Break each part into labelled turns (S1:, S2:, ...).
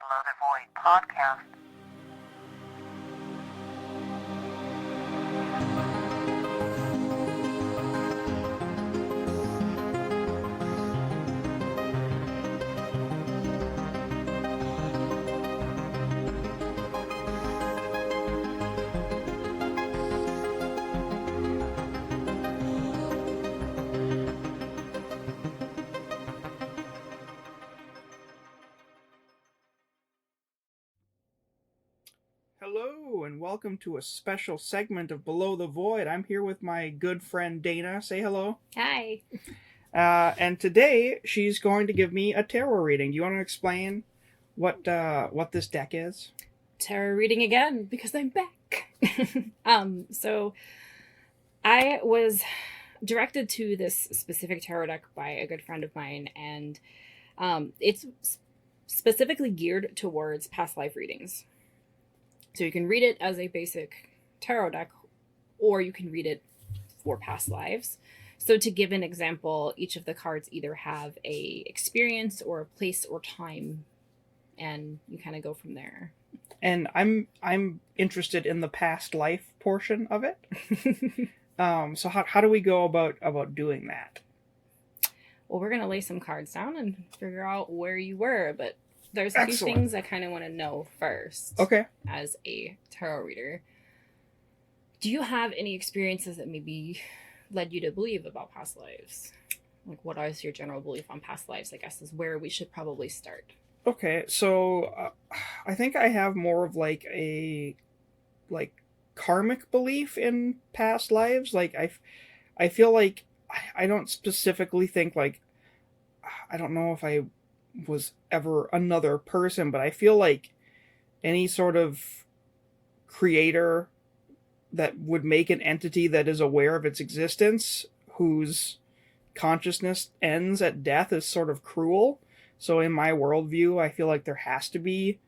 S1: Below the Void podcast.
S2: Hello, and welcome to a special segment of Below the Void. I'm here with my good friend Daina. Say hello.
S3: Hi.
S2: And today she's going to give me a tarot reading. Do you want to explain what this deck is?
S3: Tarot reading again because I'm back. So I was directed to this specific tarot deck by a good friend of mine, and it's specifically geared towards past life readings. So you can read it as a basic tarot deck, or you can read it for past lives. So to give an example, each of the cards either have a experience or a place or time, and you kind of go from there.
S2: And I'm interested in the past life portion of it. So how do we go about doing that?
S3: Well, we're gonna lay some cards down and figure out where you were, but there's a few things I kind of want to know first.
S2: Okay.
S3: As a tarot reader, do you have any experiences that maybe led you to believe about past lives? Like, what is your general belief on past lives, I guess, is where we should probably start.
S2: Okay, so I think I have more of like a karmic belief in past lives. Like I feel like I don't specifically think like I don't know if I was ever another person, but I feel like any sort of creator that would make an entity that is aware of its existence, whose consciousness ends at death, is sort of cruel. So in my worldview, I feel like there has to be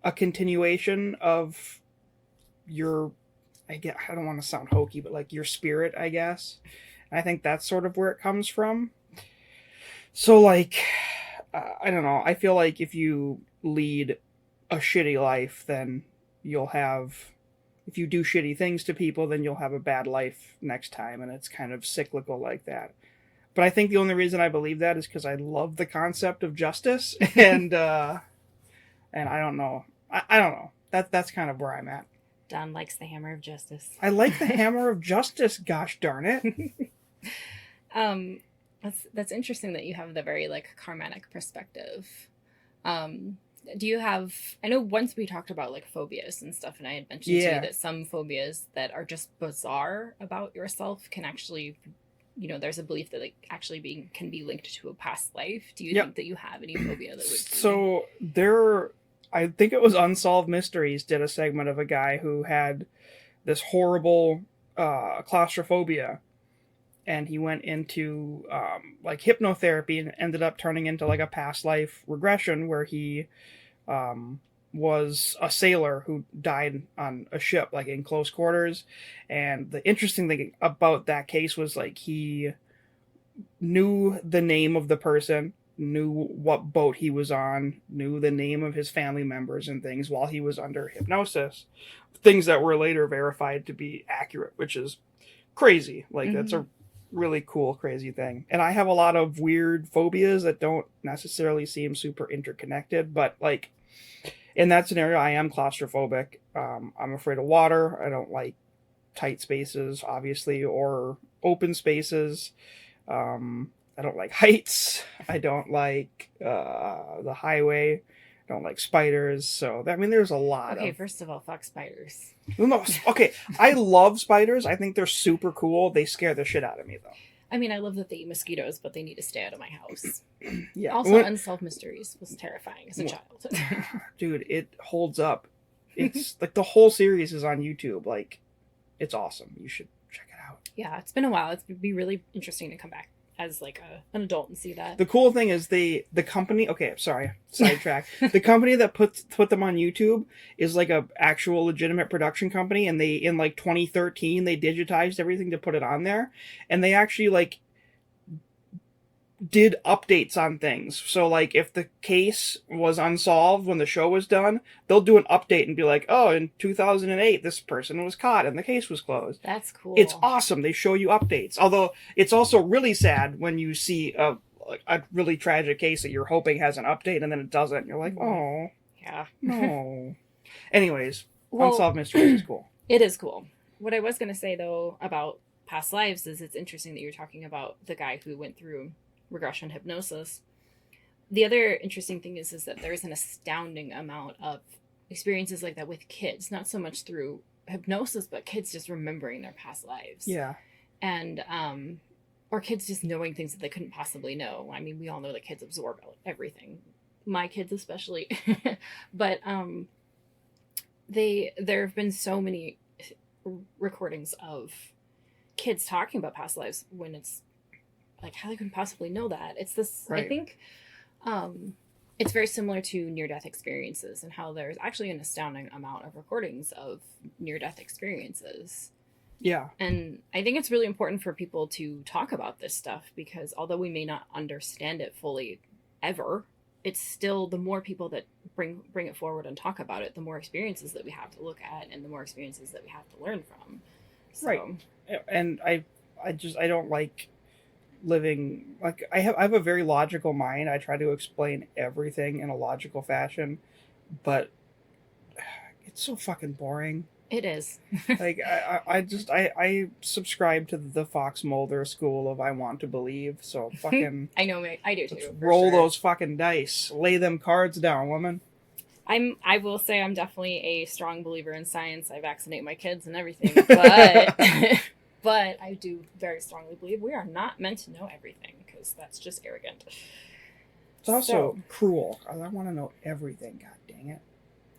S2: a continuation of your, I don't want to sound hokey, but like your spirit, I guess. And I think that's sort of where it comes from. So like, I don't know. I feel like if you lead a shitty life, then you'll have, if you do shitty things to people, then you'll have a bad life next time. And it's kind of cyclical like that. But I think the only reason I believe that is because I love the concept of justice. And I don't know. I don't know. That's kind of where I'm at.
S3: Don likes the hammer of justice.
S2: I like the hammer of justice, gosh darn it.
S3: That's interesting that you have the very like karmatic perspective. Do you have, I know once we talked about like phobias and stuff, and I had mentioned to you that some phobias that are just bizarre about yourself can actually, you know, there's a belief that like actually can be linked to a past life. Do you think that you have any phobia that would be...
S2: So I think it was Unsolved Mysteries did a segment of a guy who had this horrible claustrophobia, and he went into like hypnotherapy and ended up turning into like a past life regression where he was a sailor who died on a ship, like in close quarters. And the interesting thing about that case was like he knew the name of the person, knew what boat he was on, knew the name of his family members and things while he was under hypnosis. Things that were later verified to be accurate, which is crazy. Like that's a really cool, crazy thing. And I have a lot of weird phobias that don't necessarily seem super interconnected, but like in that scenario, I am claustrophobic. I'm afraid of water. I don't like tight spaces, obviously, or open spaces. I don't like heights. I don't like the highway. I don't like spiders. So, I mean, there's a lot
S3: Okay, first of all, fuck spiders.
S2: No, okay. I love spiders. I think they're super cool. They scare the shit out of me, though.
S3: I mean, I love that they eat mosquitoes, but they need to stay out of my house.
S2: Yeah.
S3: Also, Unsolved Mysteries was terrifying as a child.
S2: Dude, it holds up. It's like the whole series is on YouTube. Like, it's awesome. You should check it out.
S3: Yeah, it's been a while. It'd be really interesting to come back as like an adult and see that.
S2: The cool thing is the company, okay, sorry, sidetrack. The company that put them on YouTube is like a actual legitimate production company, and they, in like 2013, they digitized everything to put it on there, and they actually like did updates on things. So, like, if the case was unsolved when the show was done, they'll do an update and be like, oh, in 2008, this person was caught and the case was closed.
S3: That's cool.
S2: It's awesome. They show you updates. Although, it's also really sad when you see a really tragic case that you're hoping has an update and then it doesn't. You're like, oh,
S3: yeah.
S2: no. Anyways,
S3: Well,
S2: Unsolved Mysteries is cool.
S3: It is cool. What I was going to say, though, about past lives is it's interesting that you're talking about the guy who went through regression hypnosis. The other interesting thing is that there's an astounding amount of experiences like that with kids, not so much through hypnosis, but kids just remembering their past lives.
S2: Yeah.
S3: And, or kids just knowing things that they couldn't possibly know. I mean, we all know that kids absorb everything. My kids especially. But, there have been so many recordings of kids talking about past lives when it's like how they couldn't possibly know that. It's this, right. I think it's very similar to near-death experiences and how there's actually an astounding amount of recordings of near-death experiences.
S2: Yeah.
S3: And I think it's really important for people to talk about this stuff because although we may not understand it fully ever, it's still the more people that bring it forward and talk about it, the more experiences that we have to look at and the more experiences that we have to learn from. So.
S2: Right. And I don't like living like I have a very logical mind. I try to explain everything in a logical fashion, but it's so fucking boring.
S3: It is.
S2: Like I subscribe to the Fox Mulder school of I want to believe. So fucking
S3: I know, I do too.
S2: Roll those fucking dice. Lay them cards down, woman.
S3: I will say I'm definitely a strong believer in science. I vaccinate my kids and everything, but but I do very strongly believe we are not meant to know everything because that's just arrogant.
S2: It's also cruel. I want to know everything. God dang it.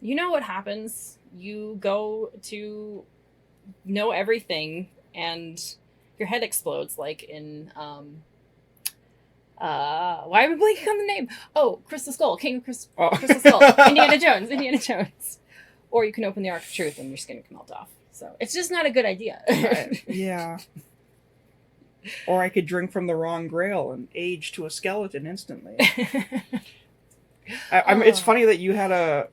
S3: You know what happens? You go to know everything and your head explodes like in why am I blanking on the name? Oh, Crystal Skull, Crystal Skull, Indiana Jones. Or you can open the Ark of Truth and your skin can melt off. So it's just not a good idea.
S2: Yeah. Or I could drink from the wrong grail and age to a skeleton instantly. It's funny that you had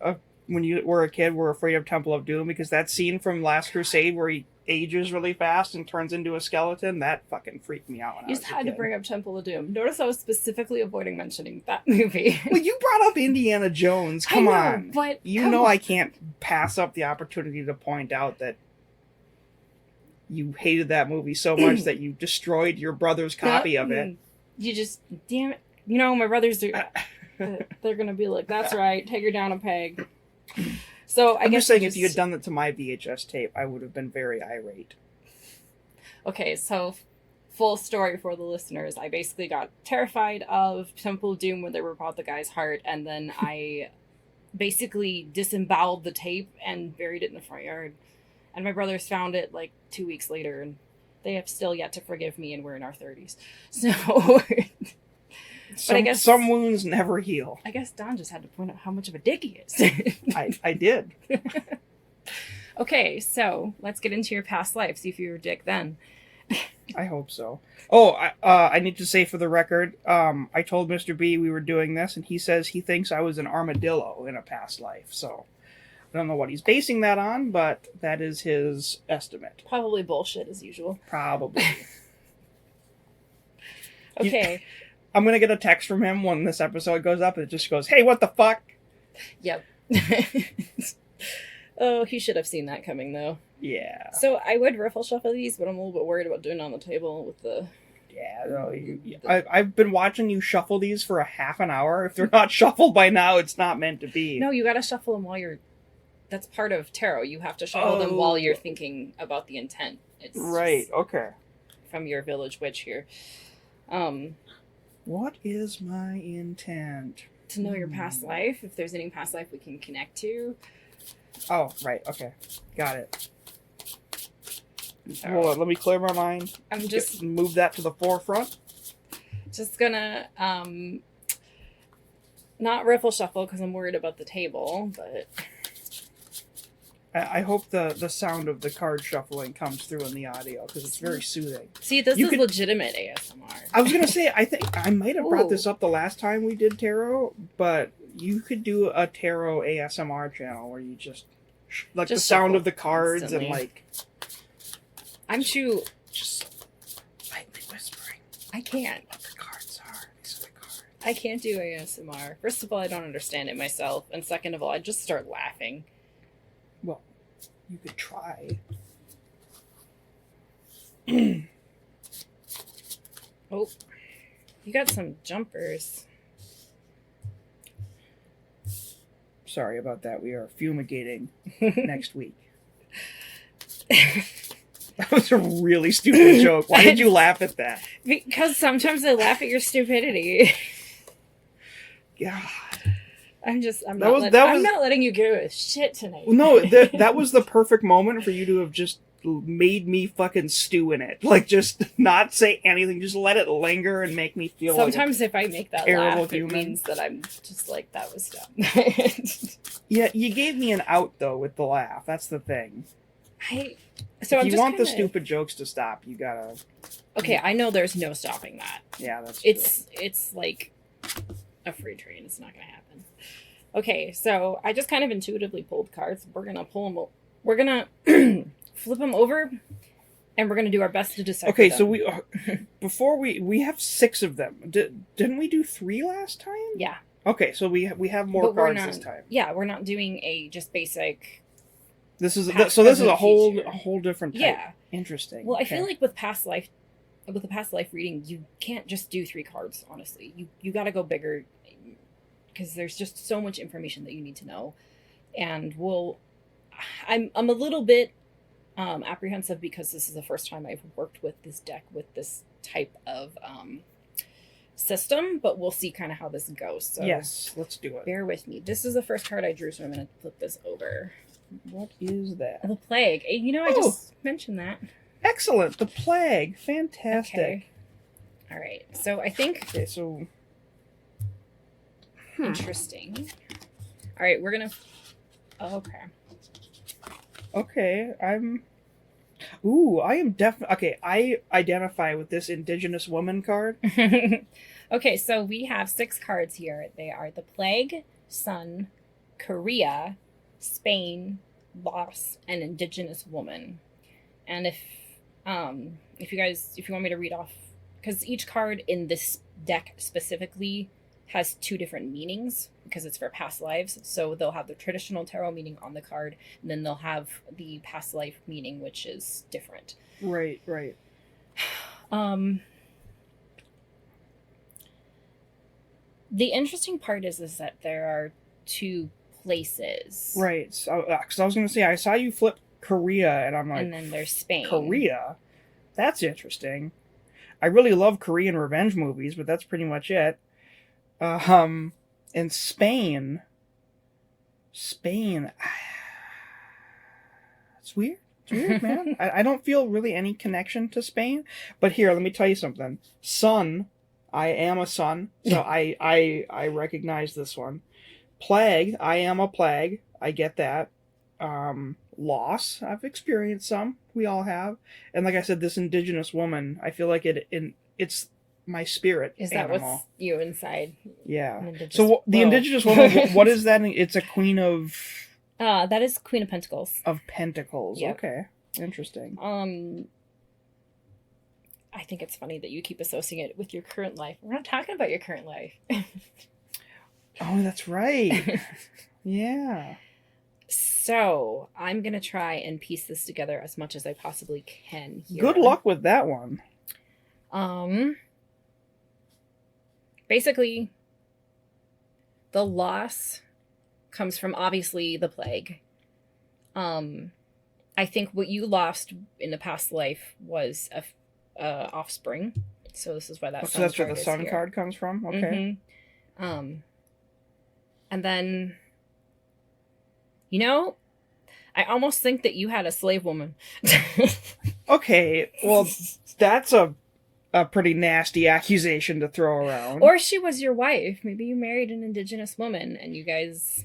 S2: when you were a kid, were afraid of Temple of Doom because that scene from Last Crusade where he ages really fast and turns into a skeleton, that fucking freaked me out when I was a kid. You just had
S3: to bring up Temple of Doom. Notice I was specifically avoiding mentioning that movie.
S2: Well, you brought up Indiana Jones. Come on.
S3: But
S2: I can't pass up the opportunity to point out that you hated that movie so much that you destroyed your brother's copy of it.
S3: You just, damn it. You know, my brothers are, they're going to be like, that's right, take her down a peg. So I'm just saying, if you had done that to my VHS tape, I would have been very irate. Okay, so full story for the listeners. I basically got terrified of Temple of Doom when they ripped out the guy's heart, and then I basically disemboweled the tape and buried it in the front yard. And my brothers found it like 2 weeks later, and they have still yet to forgive me, and we're in our 30s. So... But I guess
S2: some wounds never heal.
S3: I guess Don just had to point out how much of a dick he is.
S2: I did.
S3: Okay, so let's get into your past life. See if you were a dick then.
S2: I hope so. Oh, I need to say for the record, I told Mr. B we were doing this, and he says he thinks I was an armadillo in a past life. So I don't know what he's basing that on, but that is his estimate.
S3: Probably bullshit as usual.
S2: Probably.
S3: Okay.
S2: I'm going to get a text from him when this episode goes up. It just goes, hey, what the fuck?
S3: Yep. Oh, he should have seen that coming, though.
S2: Yeah.
S3: So I would riffle shuffle these, but I'm a little bit worried about doing it on the table with the...
S2: Yeah, no, I've been watching you shuffle these for a half an hour. If they're not shuffled by now, it's not meant to be.
S3: No, you got to shuffle them while you're... That's part of tarot. You have to shuffle them while you're thinking about the intent. It's
S2: right, okay.
S3: From your village witch here.
S2: What is my intent?
S3: To know your past life. If there's any past life we can connect to.
S2: Oh, right. Okay. Got it. Hold on. Let me clear my mind.
S3: I'm just...
S2: Move that to the forefront.
S3: Just gonna, not riffle shuffle because I'm worried about the table, but...
S2: I hope the sound of the card shuffling comes through in the audio because it's very soothing.
S3: See, this is legitimate ASMR.
S2: I was gonna say, I think I might have brought this up the last time we did tarot, but you could do a tarot ASMR channel where you just the sound of the cards constantly. And like.
S3: I'm too.
S2: Just lightly whispering.
S3: I can't.
S2: What the cards are. These are the cards.
S3: I can't do ASMR. First of all, I don't understand it myself, and second of all, I just start laughing.
S2: Well, you could try.
S3: Oh, you got some jumpers.
S2: Sorry about that. We are fumigating next week. That was a really stupid joke. Why did you laugh at that?
S3: Because sometimes I laugh at your stupidity.
S2: God.
S3: I'm not letting you get away with shit tonight.
S2: No, that was the perfect moment for you to have just made me fucking stew in it. Like, just not say anything. Just let it linger and make me feel
S3: sometimes if I make that laugh, it means that I'm just like, that was dumb.
S2: Yeah, you gave me an out, though, with the laugh. That's the thing.
S3: If you
S2: want the stupid jokes to stop, you gotta...
S3: Okay, I know there's no stopping that.
S2: Yeah, that's
S3: true. It's like a free train. It's not gonna happen. Okay, so I just kind of intuitively pulled cards. We're gonna pull them. We're gonna flip them over, and we're gonna do our best to decipher them.
S2: Okay, so we have 6 of them. Didn't we do 3 last time?
S3: Yeah.
S2: Okay, so we have more cards this time.
S3: Yeah, we're not doing a just basic.
S2: This is a whole different type. Yeah. Interesting.
S3: Well, I feel like with the past life reading, you can't just do 3 cards. Honestly, you got to go bigger. Because there's just so much information that you need to know, and I'm a little bit apprehensive because this is the first time I've worked with this deck with this type of system, but we'll see kind of how this goes. So
S2: yes, let's do it.
S3: Bear with me. This is the first card I drew, so I'm going to flip this over.
S2: What is that?
S3: The plague. I just mentioned that.
S2: Excellent. The plague. Fantastic.
S3: Okay. All right. So I think.
S2: Okay. So.
S3: Interesting. All right, we're gonna. Oh, okay.
S2: Okay, I am definitely okay. I identify with this indigenous woman card.
S3: Okay, so we have 6 cards here. They are the plague, sun, Korea, Spain, loss, and indigenous woman. And if you want me to read off, because each card in this deck specifically has 2 different meanings because it's for past lives. So they'll have the traditional tarot meaning on the card, and then they'll have the past life meaning, which is different.
S2: Right.
S3: The interesting part is that there are 2 places.
S2: Right. So, because I was going to say, I saw you flip Korea, and I'm like...
S3: And then there's Spain.
S2: Korea? That's interesting. I really love Korean revenge movies, but that's pretty much it. In Spain, it's weird. It's weird, man. I don't feel really any connection to Spain. But here, let me tell you something. Sun, I am a sun, so I recognize this one. Plague, I am a plague. I get that. Loss, I've experienced some. We all have. And like I said, this indigenous woman, I feel like it's my spirit
S3: is that
S2: animal.
S3: What's you inside?
S2: Yeah. So the indigenous woman, what is that? It's a queen of...
S3: that is Queen of Pentacles.
S2: Of Pentacles. Yep. Okay. Interesting.
S3: I think it's funny that you keep associating it with your current life. We're not talking about your current life.
S2: Oh, that's right. Yeah.
S3: So I'm going to try and piece this together as much as I possibly can here.
S2: Good luck with that one.
S3: Basically, the loss comes from obviously the plague. I think what you lost in the past life was a offspring. So this is why that.
S2: So that's where the sun card comes from. Okay.
S3: Mm-hmm. And then, I almost think that you had a slave woman.
S2: Okay, well, that's a pretty nasty accusation to throw around.
S3: Or she was your wife. Maybe you married an indigenous woman and you guys...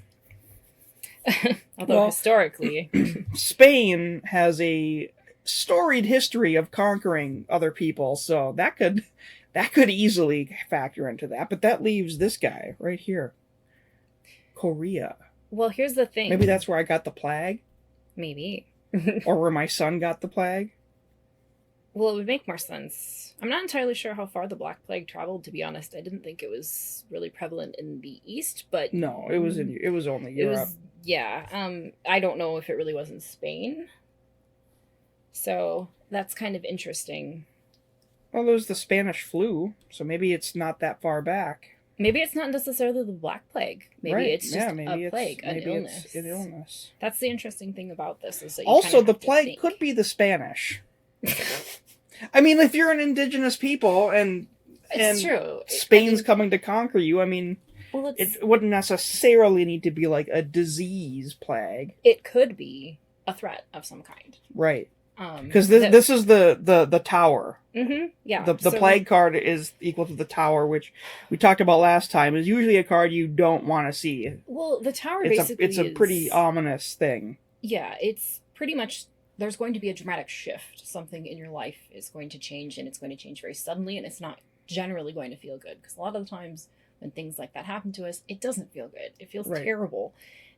S3: Although
S2: Well,
S3: historically,
S2: Spain has a storied history of conquering other people, so that could easily factor into that. But that leaves this guy right here, Korea.
S3: well, here's the
S2: Maybe
S3: thing.
S2: that's where I got the plague,
S3: Maybe.
S2: or where my son got the plague.
S3: Well, it would make more sense. I'm not entirely sure how far the Black Plague traveled, to be honest. I didn't think it was really prevalent in the East, but
S2: No, it was only
S3: it
S2: Europe.
S3: was, yeah. I don't know if it really was in Spain. So that's kind of interesting.
S2: Well, there's the Spanish flu, so maybe it's not that far back.
S3: Maybe it's not necessarily the Black Plague. Maybe
S2: Right?
S3: it's just a plague, an illness.
S2: It's an illness.
S3: That's the interesting thing about this is that you
S2: Also,
S3: kind
S2: the
S3: of have to
S2: plague
S3: think.
S2: could be the Spanish. I mean, if you're an indigenous people and
S3: It's true.
S2: Spain's coming to conquer you, I mean,
S3: well,
S2: it wouldn't necessarily need to be like a disease plague,
S3: it could be a threat of some kind.
S2: right? Because this is the tower.
S3: Mm-hmm, yeah.
S2: The plague card is equal to the tower, which we talked about last time. Is usually a card you don't want to see.
S3: Well, the tower
S2: It's a pretty ominous thing.
S3: Yeah, it's pretty much there's going to be a dramatic shift. Something in your life is going to change, and it's going to change very suddenly, and it's not generally going to feel good. Because a lot of the times when things like that happen to us, it doesn't feel good. It feels terrible.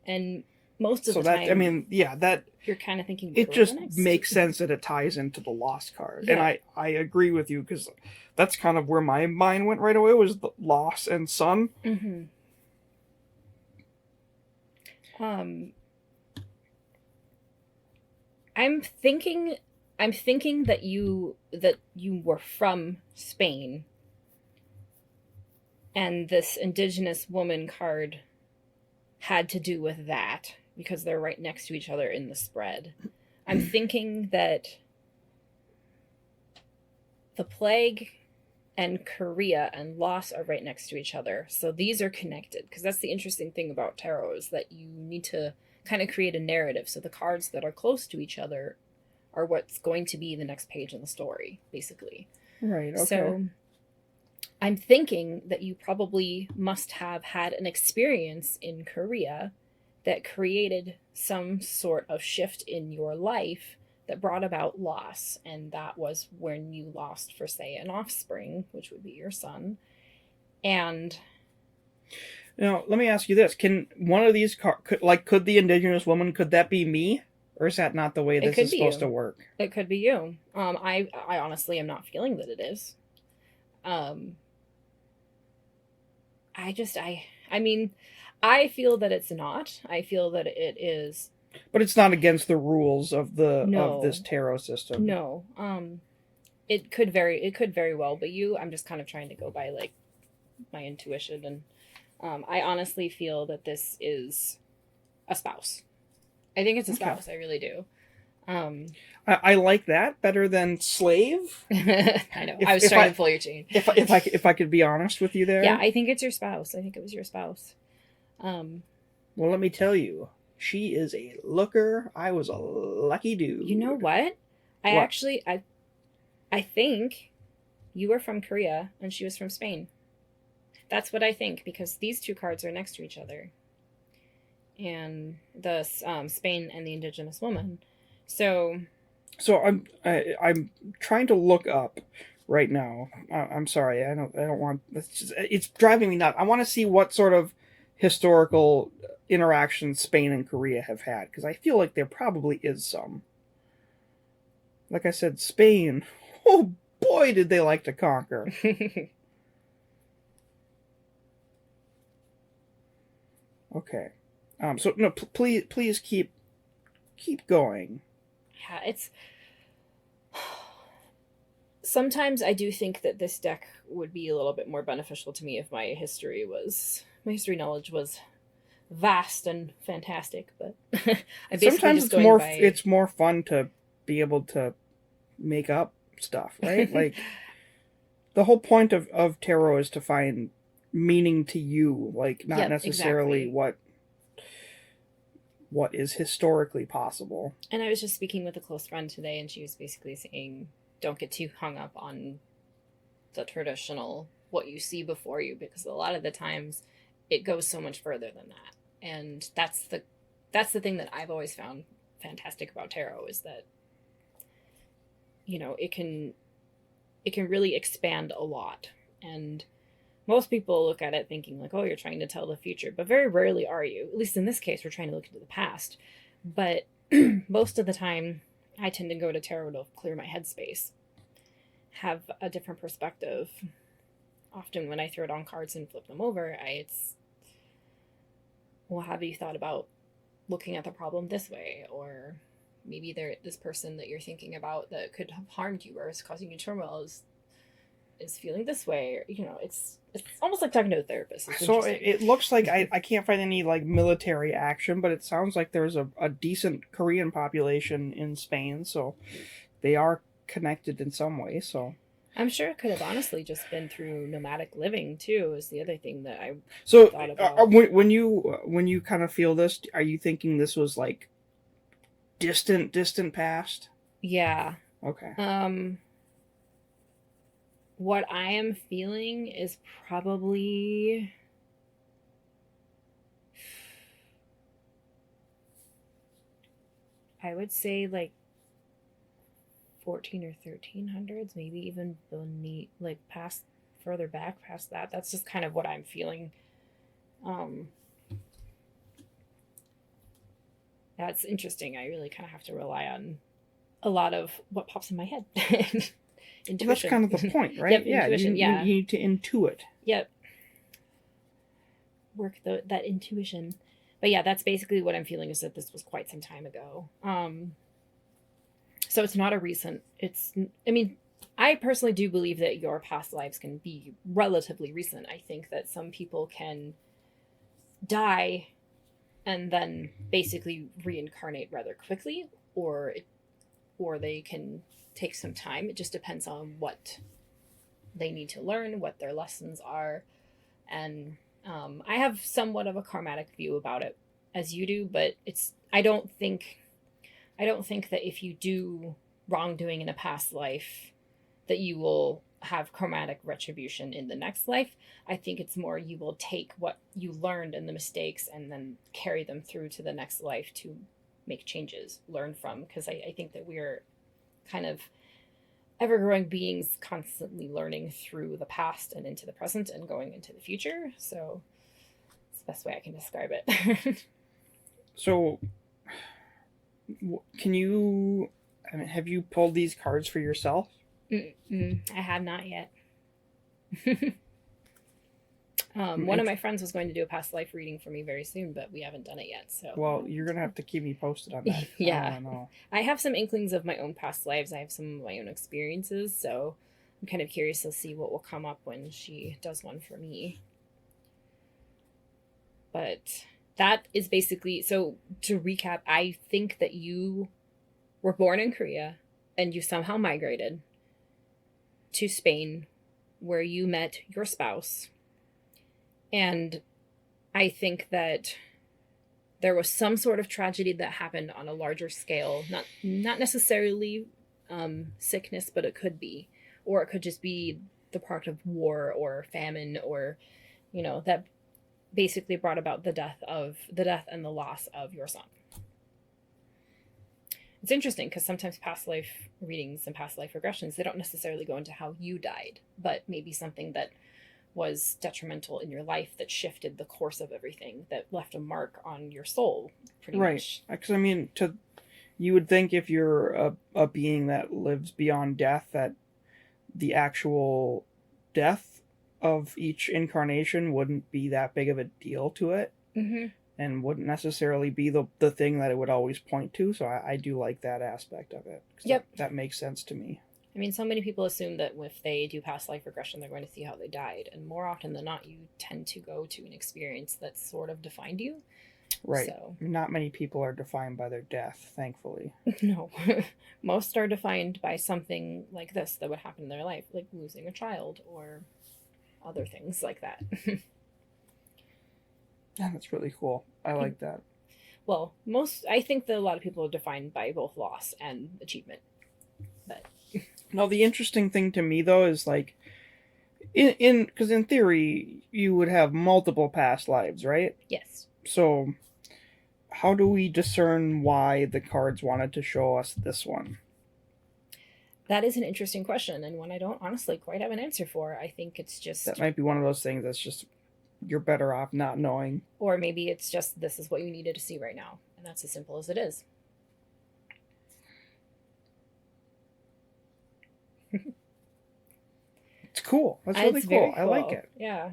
S3: And most of the time,
S2: I mean, yeah, that
S3: you're kind of thinking
S2: it just makes sense that it ties into the lost card. Yeah. And I agree with you, because that's kind of where my mind went right away, was the loss and son.
S3: Mm-hmm. I'm thinking that you were from Spain, and this indigenous woman card had to do with that because they're right next to each other in the spread. I'm thinking that the plague and Korea and loss are right next to each other. So these are connected, because that's the interesting thing about tarot, is that you need to kind of create a narrative. So the cards that are close to each other are what's going to be the next page in the story, basically.
S2: Right, okay.
S3: So I'm thinking that you probably must have had an experience in Korea that created some sort of shift in your life that brought about loss. And that was when you lost, for say, an offspring, which would be your son. And
S2: now, let me ask you this. Can one of these could the indigenous woman, could that be me? Or is that not the way this is supposed to work?
S3: It could be you. I honestly am not feeling that it is. I mean, I feel that it's not. I feel that it is.
S2: But it's not against the rules of this tarot system.
S3: No. It could very well be you. I'm just kind of trying to go by like my intuition, and I honestly feel that this is a spouse. I think it's a spouse. I really do.
S2: I like that better than slave.
S3: I know. I was trying to pull your chain.
S2: If I could be honest with you there.
S3: Yeah, I think it's your spouse. I think it was your spouse.
S2: Well, let me tell you, she is a looker. I was a lucky dude.
S3: You know what? I think you were from Korea and she was from Spain. That's what I think, because these two cards are next to each other. And the Spain and the indigenous woman. So I'm trying to look up right now. I'm sorry. I don't want. It's driving me nuts. I want to see what sort of historical interactions Spain and Korea have had, because I feel like there probably is some. Like I said, Spain. Oh boy, did they like to conquer. Okay. So no, please keep going. Yeah, it's. Sometimes I do think that this deck would be a little bit more beneficial to me if my history knowledge was vast and fantastic. But I basically
S2: sometimes
S3: just
S2: it's more fun to be able to make up stuff, right? Like the whole point of tarot is to find meaning to you, like not necessarily exactly what is historically possible.
S3: And I was just speaking with a close friend today, and she was basically saying, don't get too hung up on the traditional, what you see before you, because a lot of the times it goes so much further than that. And that's that's the thing that I've always found fantastic about tarot, is that, you know, it can really expand a lot. And most people look at it thinking like, oh, you're trying to tell the future, but very rarely are you. At least in this case, we're trying to look into the past. But most of the time, I tend to go to tarot to clear my headspace, have a different perspective. Often when I throw down cards and flip them over, it's, well, have you thought about looking at the problem this way? Or maybe this person that you're thinking about that could have harmed you or is causing you turmoil is feeling this way. Or, you know, it's almost like talking to a therapist.
S2: So it looks like I can't find any like military action, but it sounds like there's a decent Korean population in Spain, so they are connected in some way. So
S3: I'm sure it could have honestly just been through nomadic living too, is the other thing that I
S2: so
S3: thought about.
S2: When you kind of feel this, are you thinking this was like distant past?
S3: Yeah.
S2: Okay.
S3: What I am feeling is probably, I would say like 14 or 1300s, maybe even beneath, like past, further back past that. That's just kind of what I'm feeling. That's interesting. I really kind of have to rely on a lot of what pops in my head. Intuition.
S2: Well, that's kind of the point, right?
S3: Yep, intuition,
S2: you need to intuit.
S3: Yep. Work that intuition. But yeah, that's basically what I'm feeling, is that this was quite some time ago. So it's not a recent, I mean, I personally do believe that your past lives can be relatively recent. I think that some people can die and then basically reincarnate rather quickly, or they can take some time. It just depends on what they need to learn, what their lessons are. And I have somewhat of a karmatic view about it, as you do, but I don't think that if you do wrongdoing in a past life that you will have karmatic retribution in the next life. I think it's more you will take what you learned and the mistakes and then carry them through to the next life to make changes, learn from, because I think that we're kind of ever-growing beings, constantly learning through the past and into the present and going into the future. So it's the best way I can describe it.
S2: So can you, I mean, have you pulled these cards for yourself?
S3: I have not yet. One of my friends was going to do a past life reading for me very soon, but we haven't done it yet. So,
S2: well, you're gonna have to keep me posted on that.
S3: Yeah, I have some inklings of my own past lives. I have some of my own experiences, so I'm kind of curious to see what will come up when she does one for me. But that is basically, so to recap, I think that you were born in Korea and you somehow migrated to Spain, where you met your spouse. And I think that there was some sort of tragedy that happened on a larger scale, not necessarily sickness, but it could be, or it could just be the product of war or famine, or, you know, that basically brought about the death and the loss of your son. It's interesting because sometimes past life readings and past life regressions, they don't necessarily go into how you died, but maybe something that was detrimental in your life that shifted the course of everything, that left a mark on your soul, pretty much.
S2: Right. Because, I mean, you would think if you're a being that lives beyond death, that the actual death of each incarnation wouldn't be that big of a deal to it.
S3: Mm-hmm.
S2: And wouldn't necessarily be the thing that it would always point to. So I do like that aspect of it.
S3: Yep.
S2: That makes sense to me.
S3: I mean, so many people assume that if they do past life regression, they're going to see how they died. And more often than not, you tend to go to an experience that sort of defined you.
S2: Right.
S3: So,
S2: not many people are defined by their death, thankfully.
S3: No. Most are defined by something like this that would happen in their life, like losing a child or other things like that.
S2: Yeah, that's really cool. I like that.
S3: Well, I think that a lot of people are defined by both loss and achievement. But
S2: now, the interesting thing to me, though, is like, because in theory, you would have multiple past lives, right?
S3: Yes.
S2: So, how do we discern why the cards wanted to show us this one?
S3: That is an interesting question, and one I don't honestly quite have an answer for. I think it's just...
S2: That might be one of those things that's just, you're better off not knowing.
S3: Or maybe it's just, this is what you needed to see right now, and that's as simple as it is.
S2: It's cool. That's really cool. I like it.
S3: Yeah.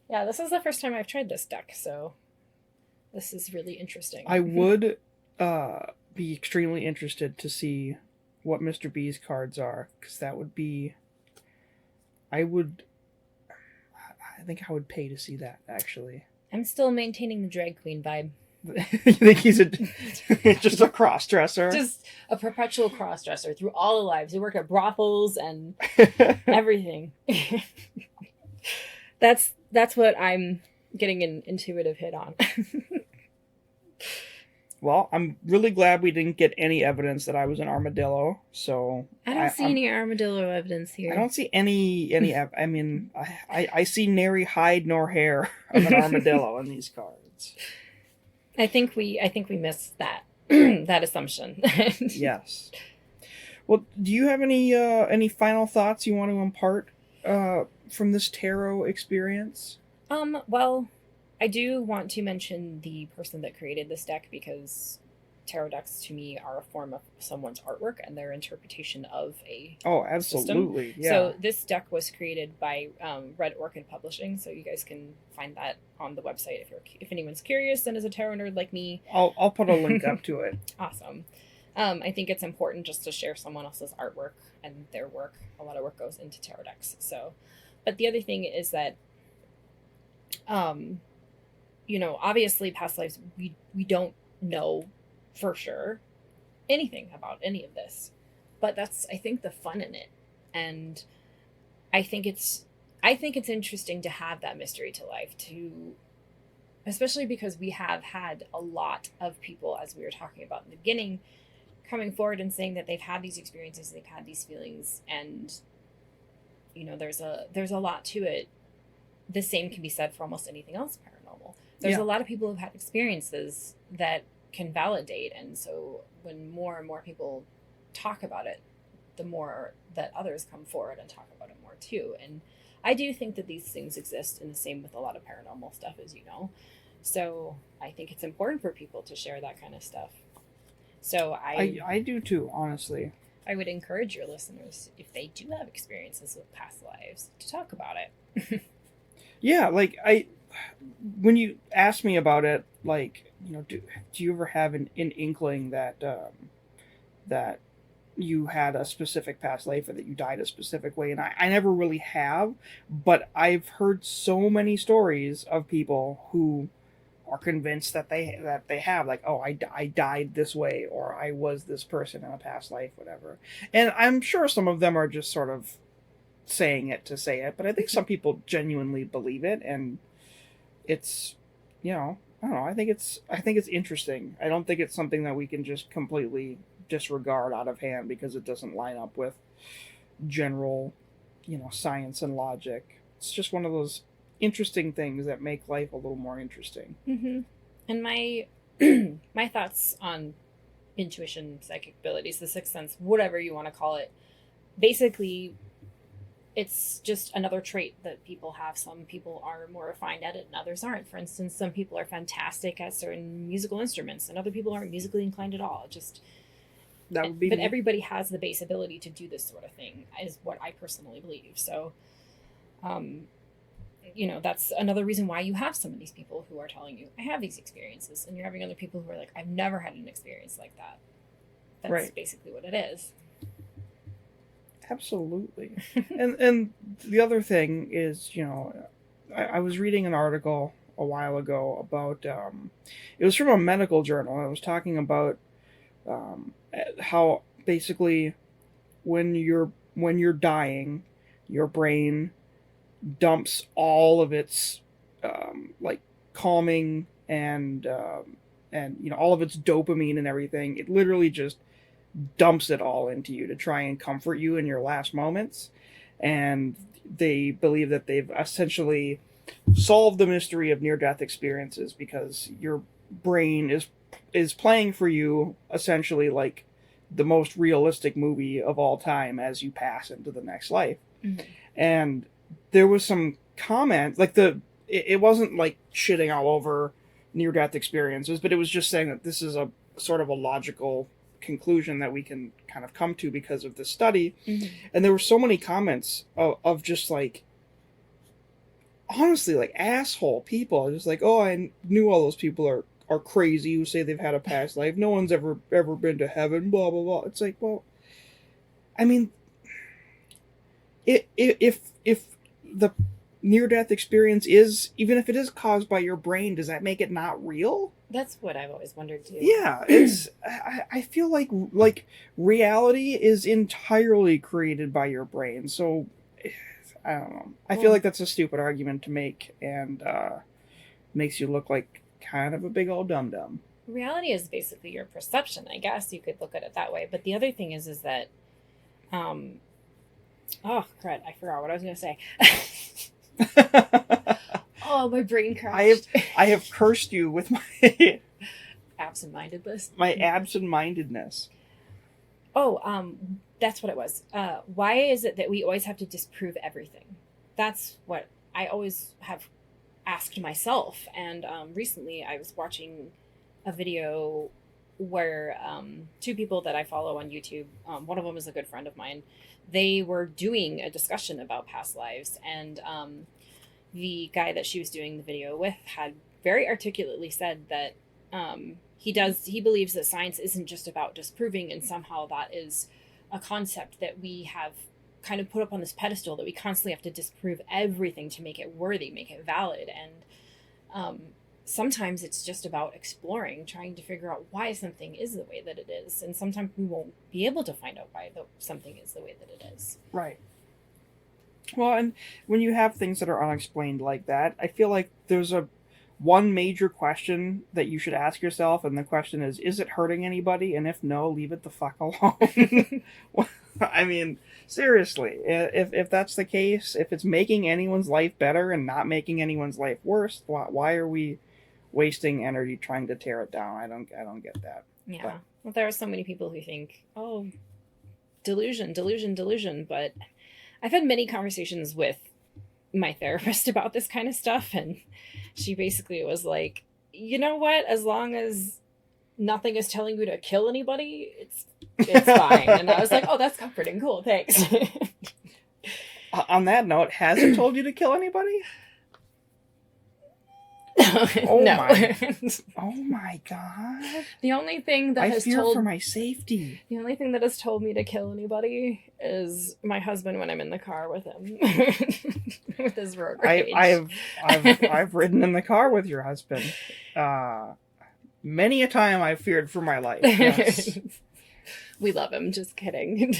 S3: Yeah, this is the first time I've tried this deck, so this is really interesting.
S2: I would be extremely interested to see what Mr. B's cards are, because that would be... I think I would pay to see that, actually.
S3: I'm still maintaining the drag queen vibe.
S2: You think he's just a cross-dresser?
S3: Just a perpetual cross-dresser through all the lives. He worked at brothels and everything. That's what I'm getting an intuitive hit on.
S2: Well, I'm really glad we didn't get any evidence that I was an armadillo. So
S3: I don't see any armadillo evidence here.
S2: I don't see any. I mean, I see nary hide nor hair of an armadillo in these cards.
S3: I think we missed that that assumption.
S2: Yes. Well, do you have any final thoughts you want to impart from this tarot experience?
S3: Well, I do want to mention the person that created this deck, because tarot decks to me are a form of someone's artwork and their interpretation of a
S2: absolutely
S3: system.
S2: Yeah.
S3: So this deck was created by Red Orchid Publishing, so you guys can find that on the website if anyone's curious and is a tarot nerd like me.
S2: I'll put a link up to it.
S3: Awesome. I think it's important just to share someone else's artwork and their work. A lot of work goes into tarot decks. So, but the other thing is that obviously past lives, we don't know for sure anything about any of this, but that's, I think, the fun in it. And I think it's interesting to have that mystery to life, especially because we have had a lot of people, as we were talking about in the beginning, coming forward and saying that they've had these experiences, they've had these feelings, and there's a lot to it. The same can be said for almost anything else paranormal. There's a lot of people who've had experiences that can validate, and so when more and more people talk about it, the more that others come forward and talk about it more too. And I do think that these things exist, and the same with a lot of paranormal stuff, as you know. So I think it's important for people to share that kind of stuff. So
S2: I do too, honestly.
S3: I would encourage your listeners, if they do have experiences with past lives, to talk about it.
S2: Yeah, like when you asked me about it, like, do you ever have an inkling that that you had a specific past life or that you died a specific way? And I never really have, but I've heard so many stories of people who are convinced that they have, like, oh, I died this way, or I was this person in a past life, whatever. And I'm sure some of them are just sort of saying it to say it, but I think some people genuinely believe it, and it's, I don't know, I think it's interesting. I don't think it's something that we can just completely disregard out of hand because it doesn't line up with general, science and logic. It's just one of those interesting things that make life a little more interesting.
S3: Mm-hmm. And my thoughts on intuition, psychic abilities, the sixth sense, whatever you want to call it, basically it's just another trait that people have. Some people are more refined at it and others aren't. For instance, some people are fantastic at certain musical instruments and other people aren't musically inclined at all. That would be... But everybody has the base ability to do this sort of thing, is what I personally believe. So, that's another reason why you have some of these people who are telling you, I have these experiences, and you're having other people who are like, I've never had an experience like that. That's right. Basically what it is.
S2: Absolutely. and the other thing is, I was reading an article a while ago about, it was from a medical journal. It was talking about how basically when you're dying, your brain dumps all of its like calming and all of its dopamine and everything. It literally just dumps it all into you to try and comfort you in your last moments. And they believe that they've essentially solved the mystery of near-death experiences because your brain is is playing for you essentially like the most realistic movie of all time as you pass into the next life.
S3: Mm-hmm.
S2: And there was some comment, like it wasn't like shitting all over near death experiences, but it was just saying that this is a sort of a logical conclusion that we can kind of come to because of this study.
S3: Mm-hmm.
S2: And there were so many comments of just like, honestly, like asshole people. Just like, oh, I knew all those people are crazy who say they've had a past life. No one's ever been to heaven. Blah blah blah. It's like, well, I mean, if the near death experience is, even if it is caused by your brain, does that make it not real?
S3: That's what I've always wondered too.
S2: Yeah, it's I feel like reality is entirely created by your brain. So I don't know. I feel like that's a stupid argument to make, and makes you look like kind of a big old dum-dum.
S3: Reality is basically your perception, I guess you could look at it that way. But the other thing is that oh crud, I forgot what I was gonna say. Oh, my brain crashed.
S2: I have cursed you with my
S3: absent-mindedness.
S2: My absent-mindedness.
S3: Oh, that's what it was. Why is it that we always have to disprove everything? That's what I always have asked myself. And recently I was watching a video where two people that I follow on YouTube, one of them is a good friend of mine, they were doing a discussion about past lives, and the guy that she was doing the video with had very articulately said that he believes that science isn't just about disproving, and somehow that is a concept that we have kind of put up on this pedestal, that we constantly have to disprove everything to make it worthy, make it valid. And sometimes it's just about exploring, trying to figure out why something is the way that it is. And sometimes we won't be able to find out why something is the way that it is.
S2: Right. Well, and when you have things that are unexplained like that, I feel like there's one major question that you should ask yourself, and the question is it hurting anybody? And if no, leave it the fuck alone. I mean, seriously, if that's the case, if it's making anyone's life better and not making anyone's life worse, why are we wasting energy trying to tear it down? I don't get that.
S3: Yeah. But, well, there are so many people who think, oh, delusion, but I've had many conversations with my therapist about this kind of stuff, and she basically was like, you know what, as long as nothing is telling you to kill anybody, it's fine. And I was like, oh, that's comforting. Cool, thanks.
S2: On that note, has it told you to kill anybody? Oh
S3: no.
S2: Oh my god.
S3: The only thing that
S2: I fear for my safety.
S3: The only thing that has told me to kill anybody is my husband when I'm in the car with him. With his road rage.
S2: I've ridden in the car with your husband. Many a time I've feared for my life. Yes.
S3: We love him, just kidding.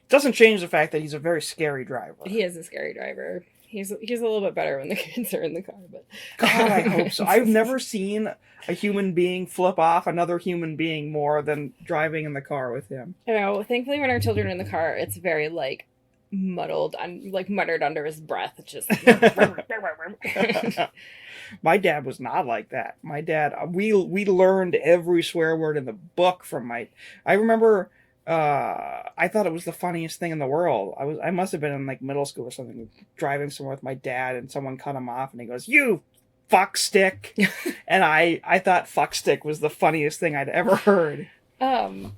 S2: Doesn't change the fact that he's a very scary driver.
S3: He is a scary driver. He's a little bit better when the kids are in the car, but
S2: God, I hope so. I've never seen a human being flip off another human being more than driving in the car with him.
S3: You know, thankfully when our children are in the car, it's very like muttered under his breath. It's just
S2: My dad was not like that. My dad, we learned every swear word in the book from I remember I thought it was the funniest thing in the world. I must have been in like middle school or something, driving somewhere with my dad, and someone cut him off and he goes, "You fuck stick." And I thought fuck stick was the funniest thing I'd ever heard.
S3: And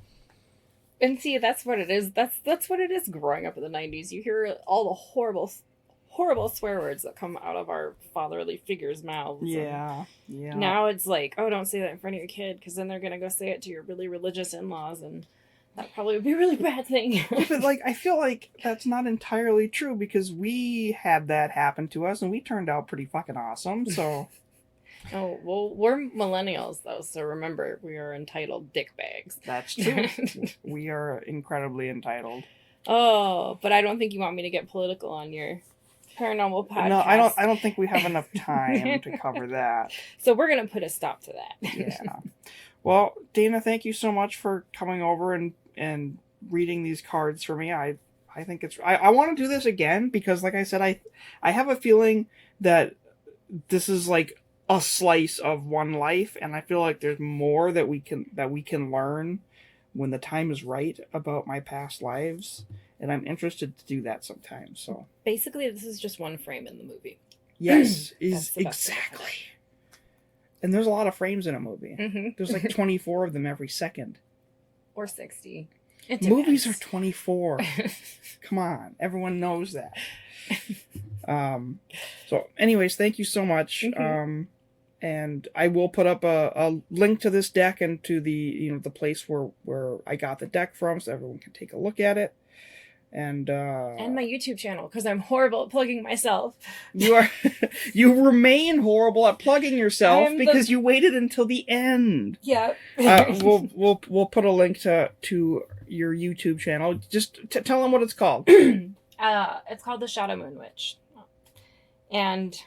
S3: see, that's what it is. That's what it is growing up in the 90s. You hear all the horrible swear words that come out of our fatherly figures' mouths.
S2: Yeah.
S3: Now it's like, oh, don't say that in front of your kid, because then they're going to go say it to your really religious in-laws, and that probably would be a really bad thing.
S2: Yeah, but like, I feel like that's not entirely true, because we had that happen to us and we turned out pretty fucking awesome, so.
S3: Oh, well, we're millennials, though, so remember, we are entitled dickbags.
S2: That's true. We are incredibly entitled.
S3: Oh, but I don't think you want me to get political on your paranormal podcast.
S2: No, I don't think we have enough time to cover that.
S3: So we're going to put a stop to that.
S2: Yeah. Well, Daina, thank you so much for coming over and reading these cards for me. I think it's... I want to do this again because, like I said, I have a feeling that this is like a slice of one life, and I feel like there's more that we can learn when the time is right about my past lives, and I'm interested to do that sometime. So
S3: basically, this is just one frame in the movie.
S2: yes, is exactly. And there's a lot of frames in a movie.
S3: Mm-hmm.
S2: There's like 24 of them every second.
S3: Or 60.
S2: Movies are 24. Come on, everyone knows that. So anyways, thank you so much.
S3: Mm-hmm.
S2: And I will put up a link to this deck and to the the place where I got the deck from, so everyone can take a look at it. And
S3: my YouTube channel, because I'm horrible at plugging myself.
S2: You remain horrible at plugging yourself because you waited until the end.
S3: Yeah.
S2: We'll put a link to your YouTube channel. Just tell them what it's called.
S3: It's called TheShadowMoonWitch, and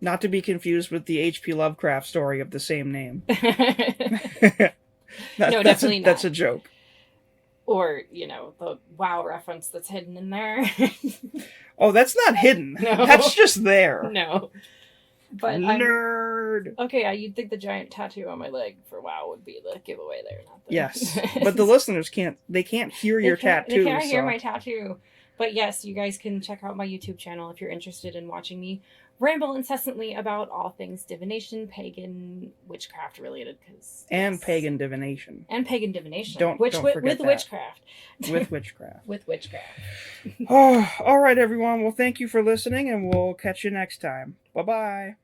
S2: not to be confused with the H.P. Lovecraft story of the same name.
S3: No, definitely not.
S2: That's a joke.
S3: Or, the WoW reference that's hidden in there.
S2: Oh, that's not hidden.
S3: No.
S2: That's just there.
S3: No. But
S2: nerd.
S3: Okay, you'd think the giant tattoo on my leg for WoW would be the giveaway there, not the...
S2: Yes, but the listeners can't hear your tattoo.
S3: They can't hear my tattoo. But yes, you guys can check out my YouTube channel if you're interested in watching me ramble incessantly about all things divination, pagan, witchcraft related,
S2: and pagan divination.
S3: And pagan divination.
S2: Don't forget
S3: with
S2: that.
S3: Witchcraft.
S2: With witchcraft.
S3: With witchcraft.
S2: Oh, all right, everyone. Well, thank you for listening, and we'll catch you next time. Bye-bye.